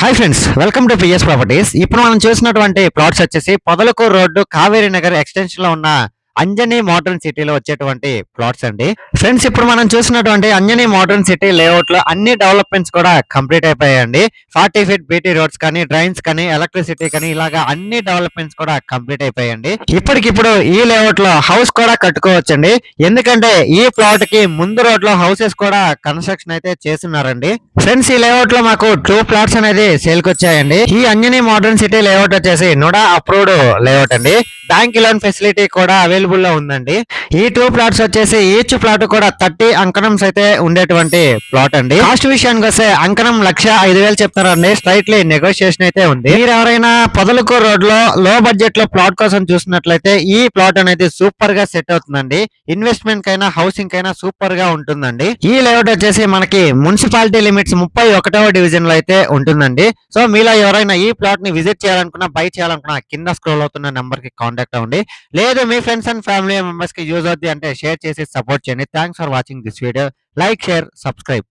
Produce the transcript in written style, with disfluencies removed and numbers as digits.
Hi friends, welcome to PS properties. ఇప్పుడు మనం చూసినటువంటి ప్లాట్స్ వచ్చేసి పొదలకూరు రోడ్డు కావేరీ నగర్ ఎక్స్టెన్షన్ లో ఉన్న అంజనీ మోడర్న్ సిటీలో వచ్చేటువంటి ప్లాట్స్ అండి. ఫ్రెండ్స్, ఇప్పుడు మనం చూసినటువంటి అంజనీ మోడర్న్ సిటీ లేఅవుట్ లో అన్ని డెవలప్మెంట్స్ కూడా కంప్లీట్ అయిపోయాయండి. 40 ఫీట్ బీటీ రోడ్స్ కానీ, డ్రైన్స్ కానీ, ఎలక్ట్రిసిటీ కానీ, ఇలాగా అన్ని డెవలప్మెంట్స్ కూడా కంప్లీట్ అయిపోయాయండి. ఇప్పటికిప్పుడు ఈ లేఅవుట్ లో హౌస్ కూడా కట్టుకోవచ్చండి. ఎందుకంటే ఈ ప్లాట్ కి ముందు రోడ్ లో హౌసెస్ కూడా కన్స్ట్రక్షన్ అయితే చేస్తున్నారండి. ఫ్రెండ్స్, ఈ లేఅవుట్ లో మాకు 2 ప్లాట్స్ అనేది సేల్ కి వచ్చాయండి. ఈ అంజనీ మోడర్న్ సిటీ లేఅవుట్ వచ్చేసి నుడా అప్రూవ్డ్ లేఅవుట్ అండి. బ్యాంక్ లోన్ ఫెసిలిటీ కూడా అవైలబుల్ లో ఉందండి. ఈ 2 ప్లాట్స్ వచ్చేసి ఈచ్ ప్లాట్ కూడా 30 అంకణంస్ అయితే ఉండేటువంటి ప్లాట్ అండి. కాస్ట్ విషయానికి వస్తే అంకణం 1,05,000 చెప్తారండి. స్లైట్లీ నెగోషియేషన్ అయితే ఉంది. మీరు ఎవరైనా పొదలకూరు రోడ్ లో లో బడ్జెట్ లో ప్లాట్ కోసం చూసినట్లయితే ఈ ప్లాట్ అనేది సూపర్ గా సెట్ అవుతుందండి. ఇన్వెస్ట్మెంట్ కైనా హౌసింగ్ కైనా సూపర్ గా ఉంటుందండి. ఈ లేఅవుట్ వచ్చేసి మనకి మున్సిపాలిటీ లిమిట్స్ 31వ డివిజన్ లో అయితే ఉంటుందండి. సో మీలో ఎవరైనా ఈ ప్లాట్ ని విజిట్ చేయాలనుకున్నా, బై చేయాలనుకున్నా కింద స్క్రోల్ అవుతున్న నెంబర్ కి కాంటాక్ట్ అవ్వండి. లేదు మీ ఫ్రెండ్స్ అండ్ ఫ్యామిలీ మెంబర్స్ కి యూజ్ అవుద్ది అంటే షేర్ చేసి సపోర్ట్ చేయండి. Thanks for watching this video. Like, share, subscribe.